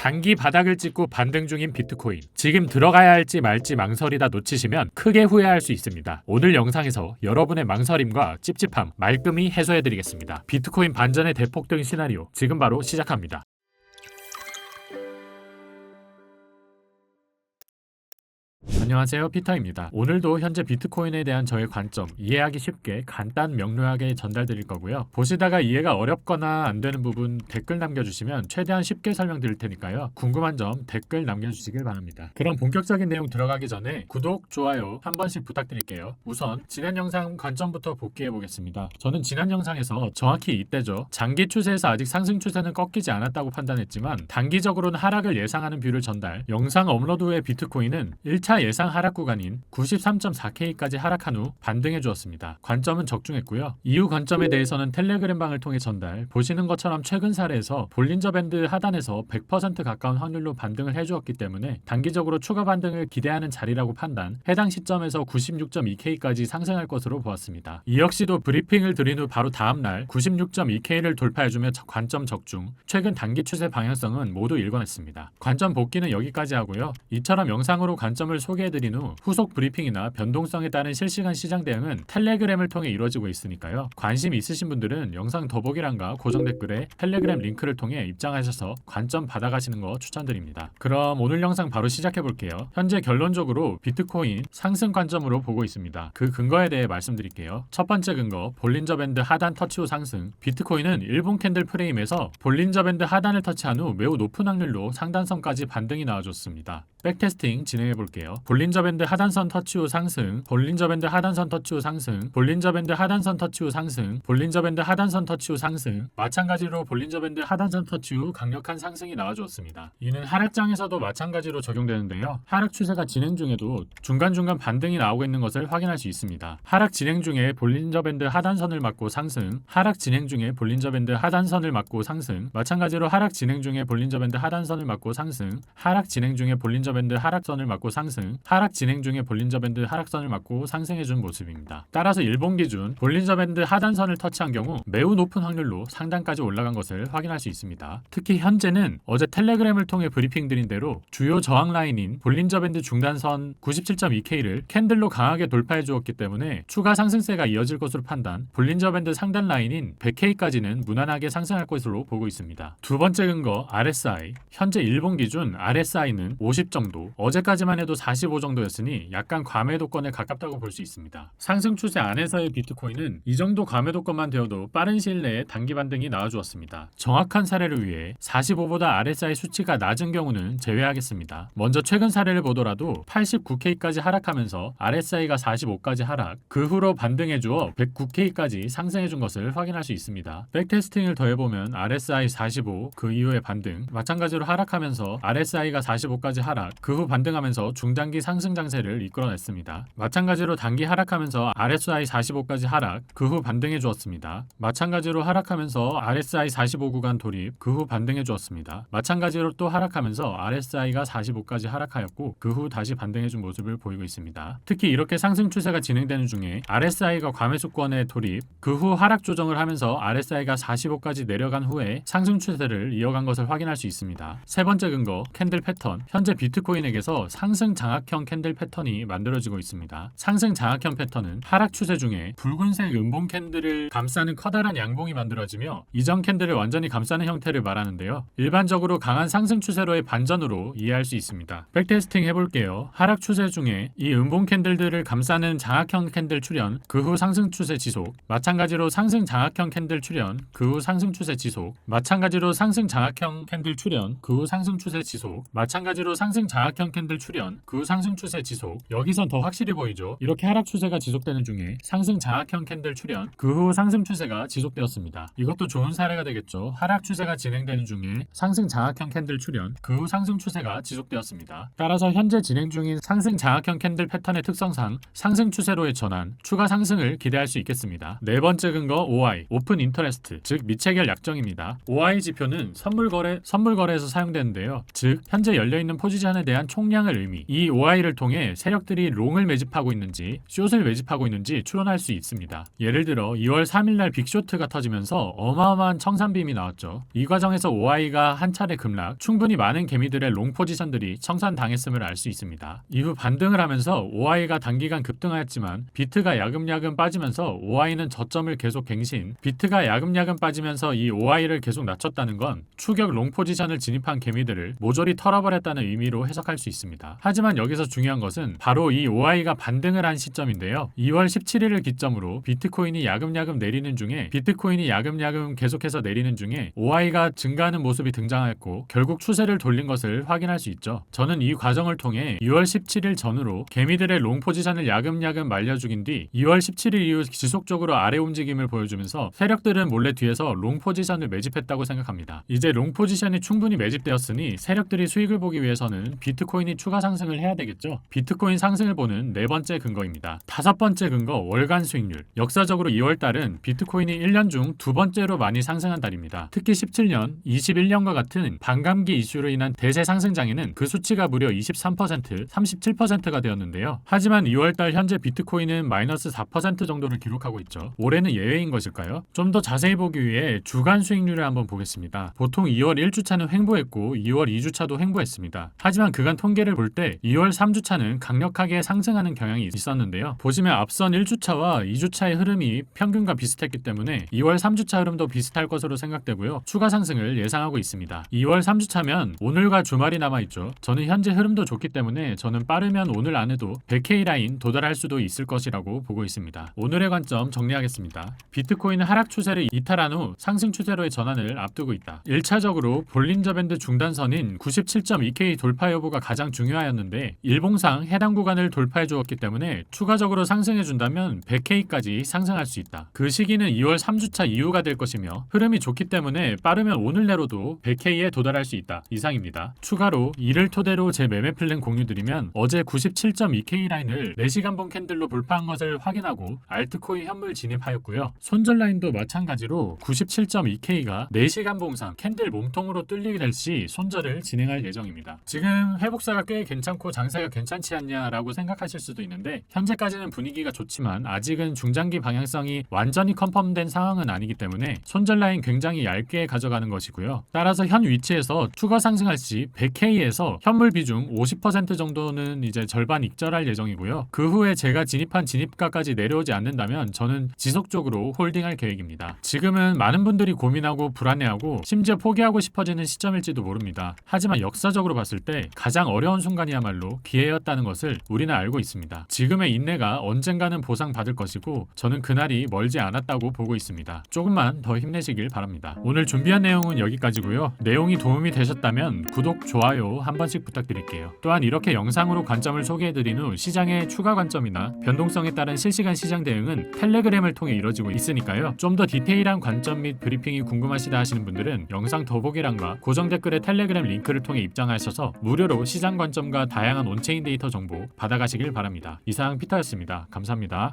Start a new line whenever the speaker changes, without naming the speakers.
단기 바닥을 찍고 반등 중인 비트코인. 지금 들어가야 할지 말지 망설이다 놓치시면 크게 후회할 수 있습니다. 오늘 영상에서 여러분의 망설임과 찝찝함 말끔히 해소해드리겠습니다. 비트코인 반전의 대폭등 시나리오 지금 바로 시작합니다. 안녕하세요, 피터입니다. 오늘도 현재 비트코인에 대한 저의 관점 이해하기 쉽게 간단 명료하게 전달드릴 거고요. 보시다가 이해가 어렵거나 안 되는 부분 댓글 남겨주시면 최대한 쉽게 설명드릴 테니까요. 궁금한 점 댓글 남겨주시길 바랍니다. 그럼 본격적인 내용 들어가기 전에 구독, 좋아요 한 번씩 부탁드릴게요. 우선 지난 영상 관점부터 복귀해 보겠습니다. 저는 지난 영상에서 정확히 이때죠. 장기 추세에서 아직 상승 추세는 꺾이지 않았다고 판단했지만 단기적으로는 하락을 예상하는 뷰를 전달. 영상 업로드 후에 비트코인은 1차 예상 하락 구간인 93.4K까지 하락한 후 반등해 주었습니다. 관점은 적중했고요. 이후 관점에 대해서는 텔레그램 방을 통해 전달. 보시는 것처럼 최근 사례에서 볼린저 밴드 하단에서 100% 가까운 확률로 반등을 해주었기 때문에 단기적으로 추가 반등을 기대하는 자리라고 판단. 해당 시점에서 96.2K까지 상승할 것으로 보았습니다. 이 역시도 브리핑을 드린 후 바로 다음날 96.2K를 돌파해주며 관점 적중. 최근 단기 추세 방향성은 모두 일관했습니다. 관점 복귀는 여기까지 하고요. 이처럼 영상으로 관점을 소개해드린 후 후속 브리핑이나 변동성에 따른 실시간 시장 대응은 텔레그램을 통해 이루어지고 있으니까요. 관심 있으신 분들은 영상 더보기란과 고정 댓글에 텔레그램 링크를 통해 입장하셔서 관점 받아가시는 거 추천드립니다. 그럼 오늘 영상 바로 시작해볼게요. 현재 결론적으로 비트코인 상승 관점으로 보고 있습니다. 그 근거에 대해 말씀드릴게요. 첫 번째 근거, 볼린저 밴드 하단 터치 후 상승. 비트코인은 일본 캔들 프레임에서 볼린저 밴드 하단을 터치한 후 매우 높은 확률로 상단선까지 반등이 나와줬습니다. 백테스팅 진행해볼게요. 볼린저 밴드 하단선 터치 후 상승, 볼린저 밴드 하단선 터치 후 상승, 볼린저 밴드 하단선 터치 후 상승, 볼린저 밴드 하단선 터치 후 상승. 마찬가지로 볼린저 밴드 하단선 터치 후 강력한 상승이 나와주었습니다. 이는 하락장에서도 마찬가지로 적용되는데요. 하락 추세가 진행 중에도 중간중간 반등이 나오고 있는 것을 확인할 수 있습니다. 하락 진행 중에 볼린저 밴드 하단선을 맞고 상승, 하락 진행 중에 볼린저 밴드 하단선을 맞고 상승, 마찬가지로 하락 진행 중에 볼린저 밴드 하단선을 맞고 상승, 하락 진행 중에 볼린저 밴드 하락선을 맞고 상승, 하락 진행 중에 볼린저 밴드 하락선을 맞고 상승해준 모습입니다. 따라서 일본 기준 볼린저 밴드 하단선을 터치한 경우 매우 높은 확률로 상단까지 올라간 것을 확인할 수 있습니다. 특히 현재는 어제 텔레그램을 통해 브리핑 드린 대로 주요 저항 라인인 볼린저 밴드 중단선 97.2K를 캔들로 강하게 돌파해 주었기 때문에 추가 상승세가 이어질 것으로 판단. 볼린저 밴드 상단 라인인 100K까지는 무난하게 상승할 것으로 보고 있습니다. 두 번째 근거, RSI. 현재 일본 기준 RSI는 50 정도, 어제까지만 해도 45 정도였으니 약간 과매도권에 가깝다고 볼 수 있습니다. 상승 추세 안에서의 비트코인은 이 정도 과매도권만 되어도 빠른 시일 내에 단기 반등이 나와주었습니다. 정확한 사례를 위해 45보다 RSI 수치가 낮은 경우는 제외하겠습니다. 먼저 최근 사례를 보더라도 89K까지 하락하면서 RSI가 45까지 하락, 그 후로 반등해주어 109K까지 상승해준 것을 확인할 수 있습니다. 백테스팅을 더해보면 RSI 45, 그 이후에 반등, 마찬가지로 하락하면서 RSI가 45까지 하락, 그 후 반등하면서 중단기 상승 장세를 이끌어냈습니다. 마찬가지로 단기 하락하면서 RSI 45까지 하락, 그 후 반등해 주었습니다. 마찬가지로 하락하면서 RSI 45 구간 돌입, 그 후 반등해 주었습니다. 마찬가지로 또 하락하면서 RSI가 45까지 하락하였고 그 후 다시 반등해 준 모습을 보이고 있습니다. 특히 이렇게 상승 추세가 진행되는 중에 RSI가 과매수권에 돌입, 그 후 하락 조정을 하면서 RSI가 45까지 내려간 후에 상승 추세를 이어간 것을 확인할 수 있습니다. 세 번째 근거, 캔들 패턴. 현재 비트코인에게서 상승 장악형 캔들 패턴이 만들어지고 있습니다. 상승 장악형 패턴은 하락 추세 중에 붉은색 음봉 캔들을 감싸는 커다란 양봉이 만들어지며 이전 캔들을 완전히 감싸는 형태를 말하는데요. 일반적으로 강한 상승 추세로의 반전으로 이해할 수 있습니다. 백테스팅 해볼게요. 하락 추세 중에 이 음봉 캔들들을 감싸는 장악형 캔들 출현, 그 후 상승 추세 지속, 마찬가지로 상승 장악형 캔들 출현, 그 후 상승 추세 지속, 마찬가지로 상승 장악형 캔들 출현, 그 후 상승 추세 지속, 마찬가지로 상승 장악형 캔들 출현, 그 후 상승 추세 지속. 여기선 더 확실히 보이죠. 이렇게 하락 추세가 지속되는 중에 상승 장악형 캔들 출현, 그 후 상승 추세가 지속되었습니다. 이것도 좋은 사례가 되겠죠. 하락 추세가 진행되는 중에 상승 장악형 캔들 출현, 그 후 상승 추세가 지속되었습니다. 따라서 현재 진행 중인 상승 장악형 캔들 패턴의 특성상 상승 추세로의 전환, 추가 상승을 기대할 수 있겠습니다. 네 번째 근거, OI, 오픈 인터레스트, 즉 미체결 약정입니다. OI 지표는 선물 거래에서 사용되는데요. 즉 현재 열려있는 포지션에 대한 총량을 의미. 이 OI OI를 통해 세력들이 롱을 매집하고 있는지 숏을 매집하고 있는지 추론할 수 있습니다. 예를 들어 2월 3일날 빅쇼트가 터지면서 어마어마한 청산빔이 나왔죠. 이 과정에서 OI가 한 차례 급락, 충분히 많은 개미들의 롱 포지션들이 청산당했음을 알 수 있습니다. 이후 반등을 하면서 OI가 단기간 급등하였지만 비트가 야금야금 빠지면서 OI는 저점을 계속 갱신, 비트가 야금야금 빠지면서 이 OI를 계속 낮췄다는 건 추격 롱 포지션을 진입한 개미들을 모조리 털어버렸다는 의미로 해석할 수 있습니다. 하지만 여기서 중요한 것은 바로 이 OI가 반등을 한 시점인데요. 2월 17일을 기점으로 비트코인이 야금야금 내리는 중에 계속해서 내리는 중에 OI가 증가하는 모습이 등장하였고 결국 추세를 돌린 것을 확인할 수 있죠. 저는 이 과정을 통해 2월 17일 전후로 개미들의 롱 포지션을 야금야금 말려 죽인 뒤 2월 17일 이후 지속적으로 아래 움직임을 보여주면서 세력들은 몰래 뒤에서 롱 포지션을 매집했다고 생각합니다. 이제 롱 포지션이 충분히 매집되었으니 세력들이 수익을 보기 위해서는 비트코인이 추가 상승을 해야 되겠죠. 비트코인 상승을 보는 네 번째 근거입니다. 다섯 번째 근거, 월간 수익률. 역사적으로 2월달은 비트코인이 1년 중 두 번째로 많이 상승한 달입니다. 특히 17년, 21년과 같은 반감기 이슈로 인한 대세 상승장에는 그 수치가 무려 23%, 37%가 되었는데요. 하지만 2월달 현재 비트코인은 마이너스 4% 정도를 기록하고 있죠. 올해는 예외인 것일까요? 좀 더 자세히 보기 위해 주간 수익률을 한번 보겠습니다. 보통 2월 1주차는 횡보했고 2월 2주차도 횡보했습니다. 하지만 그간 통계를 볼 때 2월 3주차는 강력하게 상승하는 경향이 있었는데요. 보시면 앞선 1주차와 2주차의 흐름이 평균과 비슷했기 때문에 2월 3주차 흐름도 비슷할 것으로 생각되고요. 추가 상승을 예상하고 있습니다. 2월 3주차면 오늘과 주말이 남아있죠. 저는 현재 흐름도 좋기 때문에 저는 빠르면 오늘 안에도 100K 라인 도달할 수도 있을 것이라고 보고 있습니다. 오늘의 관점 정리하겠습니다. 비트코인은 하락 추세를 이탈한 후 상승 추세로의 전환을 앞두고 있다. 1차적으로 볼린저 밴드 중단선인 97.2K 돌파 여부가 가장 중요하였는데 일봉상 해당 구간을 돌파해 주었기 때문에 추가적으로 상승해 준다면 100K까지 상승할 수 있다. 그 시기는 2월 3주차 이후가 될 것이며 흐름이 좋기 때문에 빠르면 오늘 내로도 100K에 도달할 수 있다. 이상입니다. 추가로 이를 토대로 제 매매 플랜 공유드리면 어제 97.2K 라인을 4시간봉 캔들로 돌파한 것을 확인하고 알트코인 현물 진입하였고요. 손절 라인도 마찬가지로 97.2K가 4시간 봉상 캔들 몸통으로 뚫리게 될 시 손절을 진행할 예정입니다. 지금 회복사가 꽤 괜찮고 장세가 괜찮지 않냐라고 생각하실 수도 있는데 현재까지는 분위기가 좋지만 아직은 중장기 방향성이 완전히 컨펌된 상황은 아니기 때문에 손절 라인 굉장히 얇게 가져가는 것이고요. 따라서 현 위치에서 추가 상승할 시 100K에서 현물 비중 50% 정도는 이제 절반 익절할 예정이고요. 그 후에 제가 진입한 진입가까지 내려오지 않는다면 저는 지속적으로 홀딩할 계획입니다. 지금은 많은 분들이 고민하고 불안해하고 심지어 포기하고 싶어지는 시점일지도 모릅니다. 하지만 역사적으로 봤을 때 가장 어려운 순간이야말로 기회였다는 것을 우리는 알고 있습니다. 지금의 인내가 언젠가는 보상받을 것이고 저는 그날이 멀지 않았다고 보고 있습니다. 조금만 더 힘내시길 바랍니다. 오늘 준비한 내용은 여기까지고요. 내용이 도움이 되셨다면 구독, 좋아요 한 번씩 부탁드릴게요. 또한 이렇게 영상으로 관점을 소개해드린 후 시장의 추가 관점이나 변동성에 따른 실시간 시장 대응은 텔레그램을 통해 이뤄지고 있으니까요. 좀 더 디테일한 관점 및 브리핑이 궁금하시다 하시는 분들은 영상 더보기란과 고정 댓글에 텔레그램 링크를 통해 입장하셔서 무료로 시장 관점과 다양한 온체인 데이터 정보 받아가시길 바랍니다. 이상 피터였습니다. 감사합니다.